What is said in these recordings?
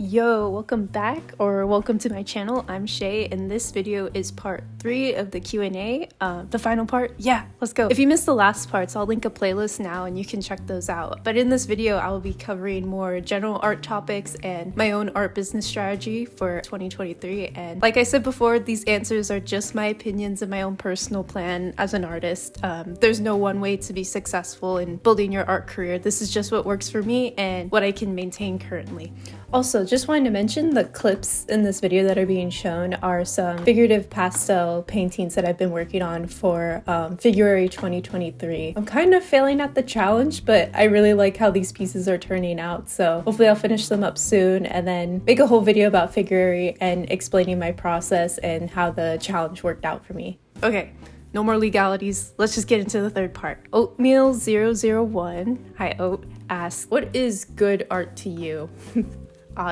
Yo, welcome back or welcome to my channel. I'm Shay and this video is part 3 of the Q&A. The final part, yeah, let's go. If you missed the last parts, I'll link a playlist now and you can check those out. But in this video, I will be covering more general art topics and my own art business strategy for 2023. And like I said before, these answers are just my opinions and my own personal plan as an artist. There's no one way to be successful in building your art career. This is just what works for me and what I can maintain currently. Also, just wanted to mention the clips in this video that are being shown are some figurative pastel paintings that I've been working on for February 2023. I'm kind of failing at the challenge, but I really like how these pieces are turning out, so hopefully I'll finish them up soon and then make a whole video about February and explaining my process and how the challenge worked out for me. Okay. No more legalities. Let's just get into the third part. Oatmeal001, hi Oat, asks, what is good art to you?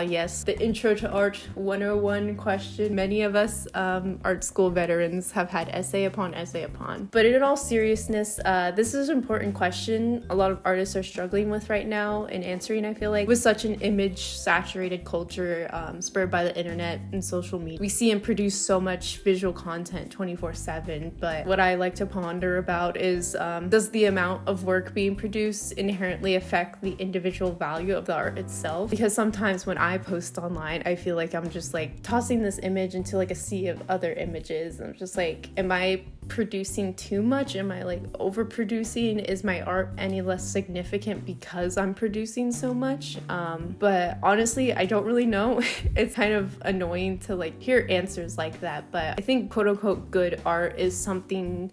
Yes, the intro to art 101 question. Many of us art school veterans have had essay upon essay upon. But in all seriousness, this is an important question a lot of artists are struggling with right now and answering, I feel like, with such an image-saturated culture spurred by the internet and social media. We see and produce so much visual content 24/7, but what I like to ponder about is, does the amount of work being produced inherently affect the individual value of the art itself? Because sometimes when I post online, I feel like I'm just like tossing this image into like a sea of other images. I'm just like, am I producing too much? Am I like overproducing? Is my art any less significant because I'm producing so much? But honestly, I don't really know. It's kind of annoying to like hear answers like that, but I think quote unquote good art is something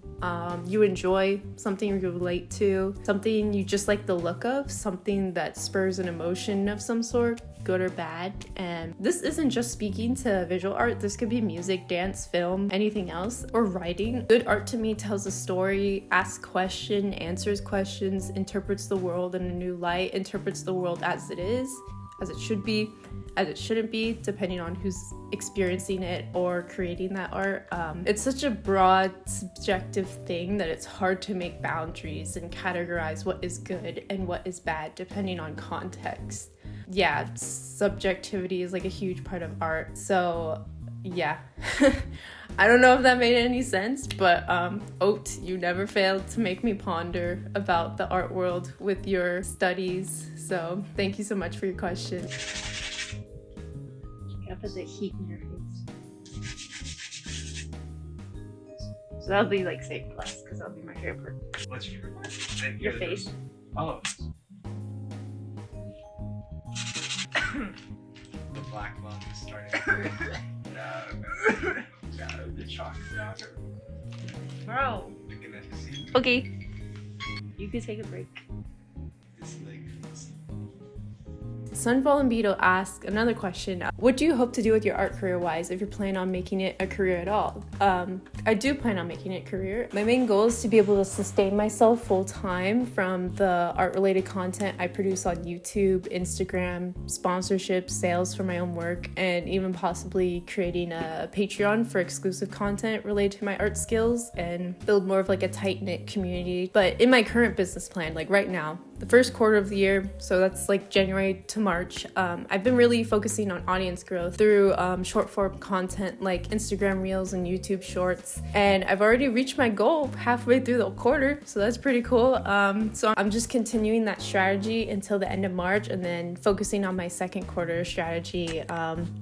you enjoy, something you relate to, something you just like the look of, something that spurs an emotion of some sort, good or bad. And this isn't just speaking to visual art. This could be music, dance, film, anything else, or writing. Good art to me tells a story, asks questions, answers questions, interprets the world in a new light, interprets the world as it is, as it should be, as it shouldn't be, depending on who's experiencing it or creating that art. It's such a broad, subjective thing that it's hard to make boundaries and categorize what is good and what is bad depending on context. Yeah, subjectivity is like a huge part of art. So yeah, I don't know if that made any sense, but Oat, you never failed to make me ponder about the art world with your studies. So thank you so much for your question. You have the heat in your face. So that'll be like safe plus, because that'll be my favorite part. What's your favorite part? Your face. Oh. The black lung is starting. No, the chocolate. Bro. Okay. You can take a break. Sunfall and Beetle ask another question. What do you hope to do with your art career-wise if you're planning on making it a career at all? I do plan on making it a career. My main goal is to be able to sustain myself full-time from the art-related content I produce on YouTube, Instagram, sponsorships, sales for my own work, and even possibly creating a Patreon for exclusive content related to my art skills and build more of like a tight-knit community. But in my current business plan, like right now, the first quarter of the year, so that's like January to March, I've been really focusing on audience growth through short form content like Instagram Reels and YouTube Shorts. And I've already reached my goal halfway through the quarter, so that's pretty cool. So I'm just continuing that strategy until the end of March and then focusing on my second quarter strategy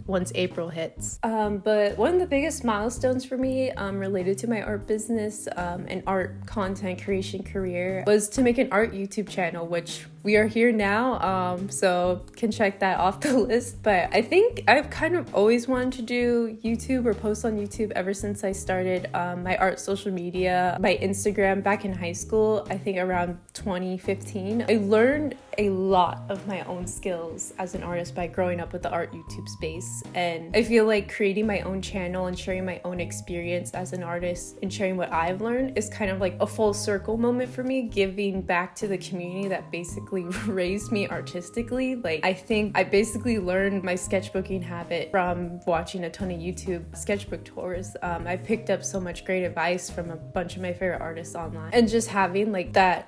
once April hits. But one of the biggest milestones for me related to my art business and art content creation career was to make an art YouTube channel, which we are here now, so can check that off the list. But I think I've kind of always wanted to do YouTube or post on YouTube ever since I started my art social media, my Instagram back in high school, I think around 2015. I learned a lot of my own skills as an artist by growing up with the art YouTube space, and I feel like creating my own channel and sharing my own experience as an artist and sharing what I've learned is kind of like a full circle moment for me, giving back to the community that basically basically raised me artistically. Like, I think I basically learned my sketchbooking habit from watching a ton of YouTube sketchbook tours. I picked up so much great advice from a bunch of my favorite artists online, and just having like that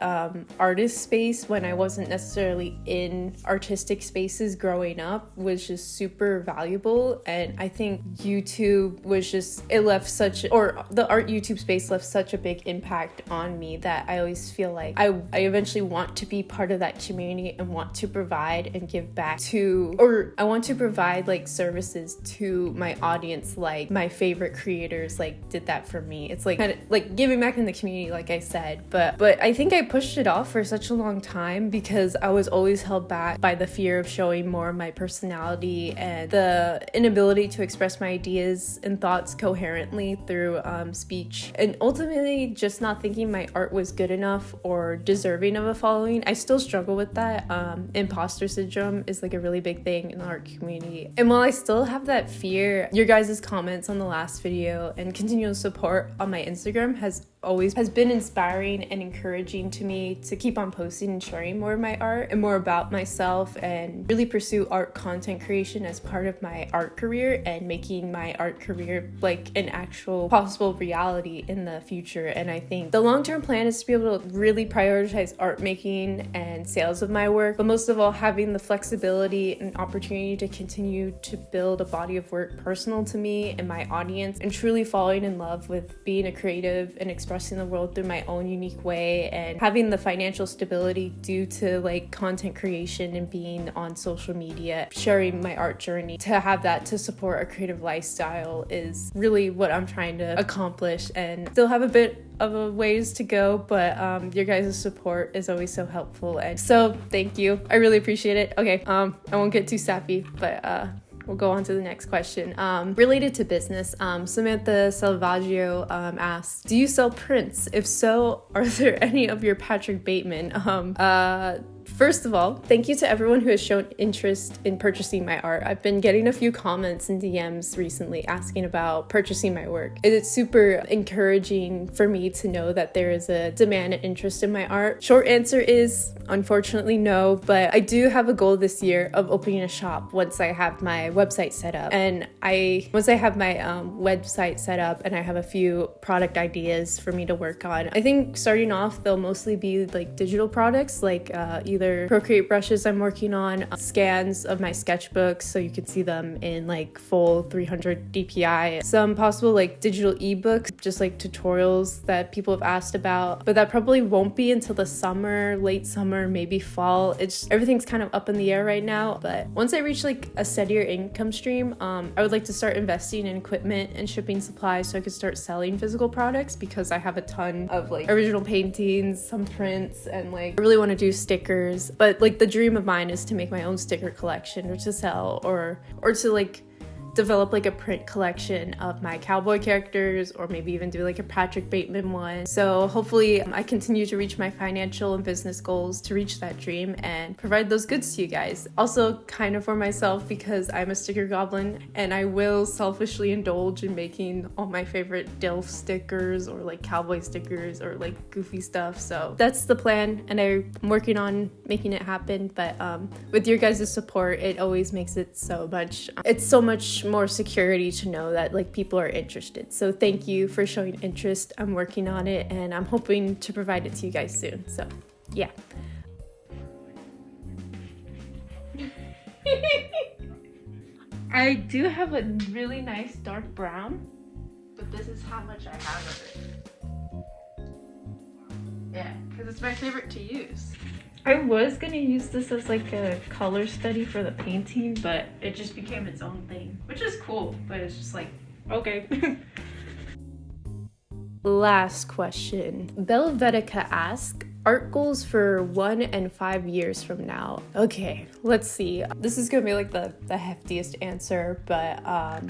artist space when I wasn't necessarily in artistic spaces growing up was just super valuable. And I think YouTube was just, it left such, or the art YouTube space left such a big impact on me that I always feel like I eventually want to be part of that community and want to provide and give back to, or I want to provide like services to my audience, like my favorite creators like did that for me. It's like kind of like giving back in the community, like I said, but I think I pushed it off for such a long time because I was always held back by the fear of showing more of my personality and the inability to express my ideas and thoughts coherently through speech, and ultimately just not thinking my art was good enough or deserving of a following. I still struggle with that. Imposter syndrome is like a really big thing in the art community, and while I still have that fear, your guys' comments on the last video and continual support on my Instagram has been inspiring and encouraging to me to keep on posting and sharing more of my art and more about myself, and really pursue art content creation as part of my art career and making my art career like an actual possible reality in the future. And I think the long-term plan is to be able to really prioritize art making and sales of my work, but most of all having the flexibility and opportunity to continue to build a body of work personal to me and my audience, and truly falling in love with being a creative and expressing the world through my own unique way, and having the financial stability due to like content creation and being on social media, sharing my art journey. To have that to support a creative lifestyle is really what I'm trying to accomplish, and still have a bit of a ways to go, but your guys' support is always so helpful, and so thank you. I really appreciate it. Okay, I won't get too sappy, but we'll go on to the next question. Related to business, Samantha Salvaggio asks, do you sell prints? If so, are there any of your Patrick Bateman? First of all, thank you to everyone who has shown interest in purchasing my art. I've been getting a few comments and DMs recently asking about purchasing my work. It's super encouraging for me to know that there is a demand and interest in my art. Short answer is, unfortunately, no, but I do have a goal this year of opening a shop once I have my website set up. And once I have my website set up and I have a few product ideas for me to work on, I think starting off, they'll mostly be like digital products, like either Procreate brushes I'm working on, scans of my sketchbooks so you can see them in like full 300 DPI, some possible like digital ebooks, just like tutorials that people have asked about, but that probably won't be until the summer, late summer, maybe fall. Everything's kind of up in the air right now, but once I reach like a steadier income stream, I would like to start investing in equipment and shipping supplies so I could start selling physical products, because I have a ton of like original paintings, some prints, and like I really want to do stickers. But like the dream of mine is to make my own sticker collection, or to sell, or to like develop like a print collection of my cowboy characters, or maybe even do like a Patrick Bateman one. So hopefully I continue to reach my financial and business goals to reach that dream and provide those goods to you guys. Also kind of for myself, because I'm a sticker goblin and I will selfishly indulge in making all my favorite DILF stickers, or like cowboy stickers, or like goofy stuff. So that's the plan, and I'm working on making it happen. But with your guys' support, it always makes it so much more security to know that like people are interested. So thank you for showing interest. I'm working on it, and I'm hoping to provide it to you guys soon. So yeah. I do have a really nice dark brown, but this is how much I have of it. Yeah, because it's my favorite to use. I was gonna use this as like a color study for the painting, but it just became its own thing, which is cool, but it's just like, okay. Last question. Belvetica asks, art goals for 1 and 5 years from now. Okay, let's see. This is gonna be like the heftiest answer, but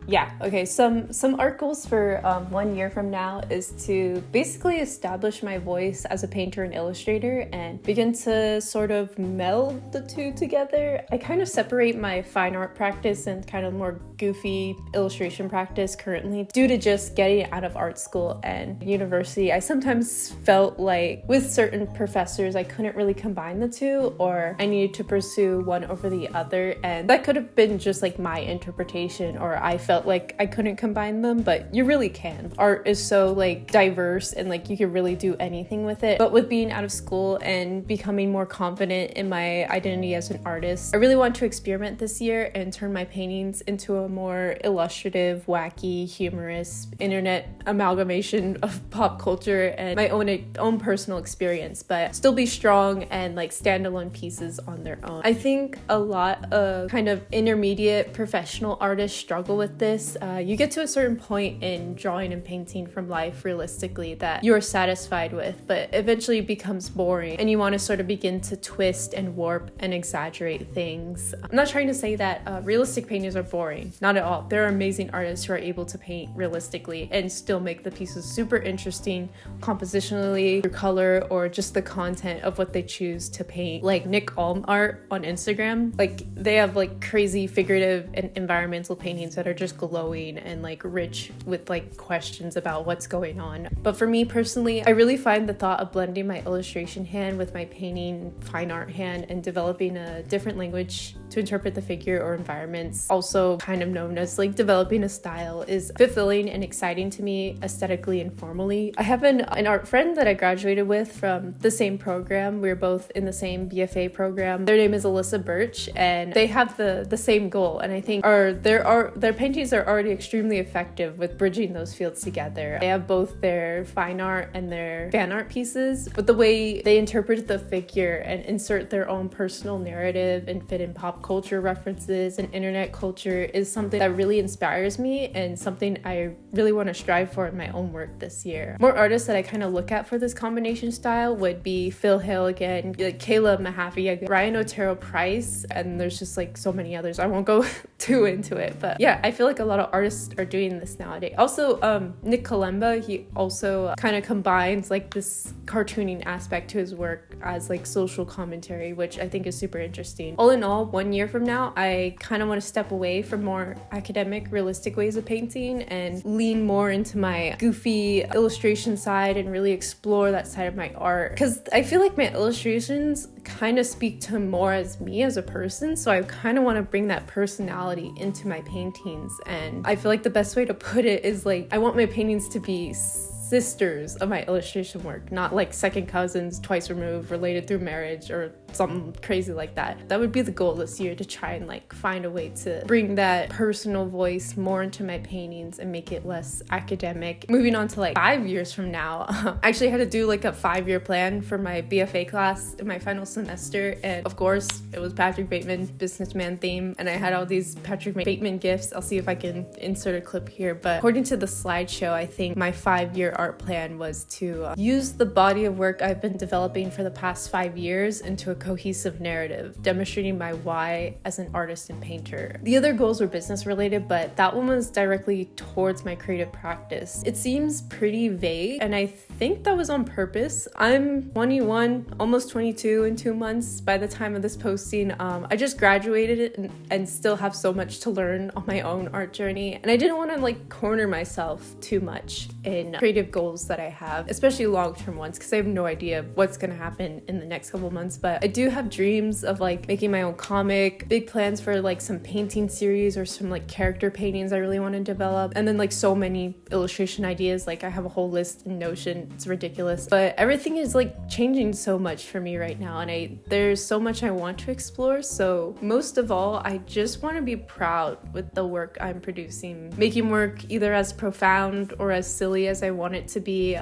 yeah. Okay, some art goals for 1 year from now is to basically establish my voice as a painter and illustrator and begin to sort of meld the two together. I kind of separate my fine art practice and kind of more goofy illustration practice currently due to just getting out of art school and university. I sometimes felt like with certain professors, I couldn't really combine the two, or I needed to pursue one over the other. And that could have been just like my interpretation, or I felt like I couldn't combine them, but you really can. Art is so like diverse and like you can really do anything with it. But with being out of school and becoming more confident in my identity as an artist, I really want to experiment this year and turn my paintings into a more illustrative, wacky, humorous, internet amalgamation of pop culture and my own personal experience, but still be strong and like standalone pieces on their own. I think a lot of kind of intermediate professional artists struggle with this. You get to a certain point in drawing and painting from life realistically that you're satisfied with, but eventually it becomes boring and you want to sort of begin to twist and warp and exaggerate things. I'm not trying to say that realistic paintings are boring, not at all. There are amazing artists who are able to paint realistically and still make the pieces super interesting compositionally, through color, or just the content of what they choose to paint. Like Nick Alm art on Instagram, like they have like crazy figurative and environmental paintings that are just glowing and like rich with like questions about what's going on. But for me personally, I really find the thought of blending my illustration hand with my painting fine art hand and developing a different language to interpret the figure or environments, also kind of known as like developing a style, is fulfilling and exciting to me aesthetically and formally. I have an art friend that I graduated with from the same program. We were both in the same BFA program. Their name is Alyssa Birch, and they have the same goal, and I think their paintings are already extremely effective with bridging those fields together. They have both their fine art and their fan art pieces, but the way they interpret the figure and insert their own personal narrative and fit in pop culture references and internet culture is something that really inspires me and something I really want to strive for in my own work this year. More artists that I kind of look at for this combination style would be Phil Hill again, like Kayla Mahaffey, Ryan Otero Price, and there's just like so many others. I won't go too into it, but yeah, I feel like a lot of artists are doing this nowadays. Also, Nick Kalemba, he also kind of combines like this cartooning aspect to his work as like social commentary, which I think is super interesting. All in all, 1 year from now, I kind of want to step away from more academic, realistic ways of painting and lean more into my goofy illustration side and really explore that side of my art, because I feel like my illustrations kind of speak to more as me as a person, so I kind of want to bring that personality into my paintings. And I feel like the best way to put it is like I want my paintings to be sisters of my illustration work, not like second cousins, twice removed, related through marriage, or something crazy like that. That would be the goal this year, to try and like find a way to bring that personal voice more into my paintings and make it less academic. Moving on to like 5 years from now, I actually had to do like a 5-year plan for my BFA class in my final semester, and of course it was Patrick Bateman businessman theme, and I had all these Patrick Bateman gifts. I'll see if I can insert a clip here, but according to the slideshow, I think my 5-year art plan was to use the body of work I've been developing for the past 5 years into a cohesive narrative, demonstrating my why as an artist and painter. The other goals were business related, but that one was directly towards my creative practice. It seems pretty vague, and I think that was on purpose. I'm 21, almost 22 in 2 months by the time of this posting. I just graduated and still have so much to learn on my own art journey, and I didn't want to like corner myself too much in creative goals that I have, especially long-term ones, because I have no idea what's gonna happen in the next couple months. But I do have dreams of like making my own comic, big plans for like some painting series or some like character paintings I really want to develop, and then like so many illustration ideas. Like I have a whole list in Notion. It's ridiculous, but everything is like changing so much for me right now, and there's so much I want to explore. So most of all, I just want to be proud with the work I'm producing, making work either as profound or as silly as I want it to be,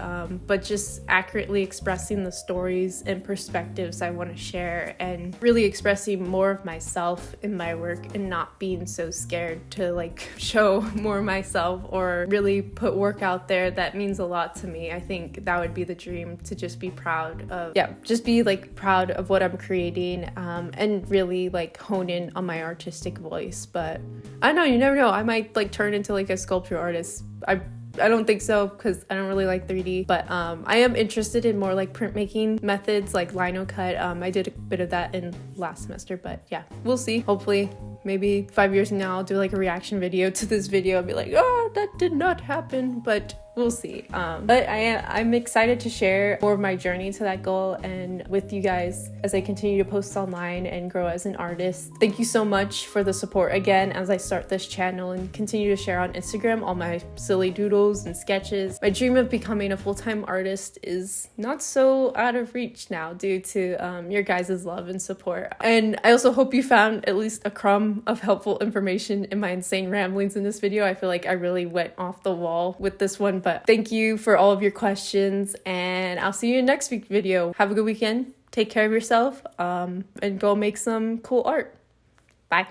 but just accurately expressing the stories and perspectives I want to share, and really expressing more of myself in my work and not being so scared to like show more of myself or really put work out there that means a lot to me. I think that would be the dream, to just be proud of, just be like proud of what I'm creating, and really like hone in on my artistic voice. But I don't know, you never know, I might like turn into like a sculpture artist. I don't think so, because I don't really like 3D, but I am interested in more like printmaking methods like lino cut. I did a bit of that in last semester, but yeah, we'll see. Hopefully maybe 5 years from now I'll do like a reaction video to this video and be like, oh, that did not happen. But we'll see. But I'm excited to share more of my journey to that goal and with you guys as I continue to post online and grow as an artist. Thank you so much for the support again as I start this channel and continue to share on Instagram all my silly doodles and sketches. My dream of becoming a full-time artist is not so out of reach now due to your guys' love and support. And I also hope you found at least a crumb of helpful information in my insane ramblings in this video. I feel like I really went off the wall with this one, but thank you for all of your questions, and I'll see you in next week's video. Have a good weekend, take care of yourself, and go make some cool art. Bye.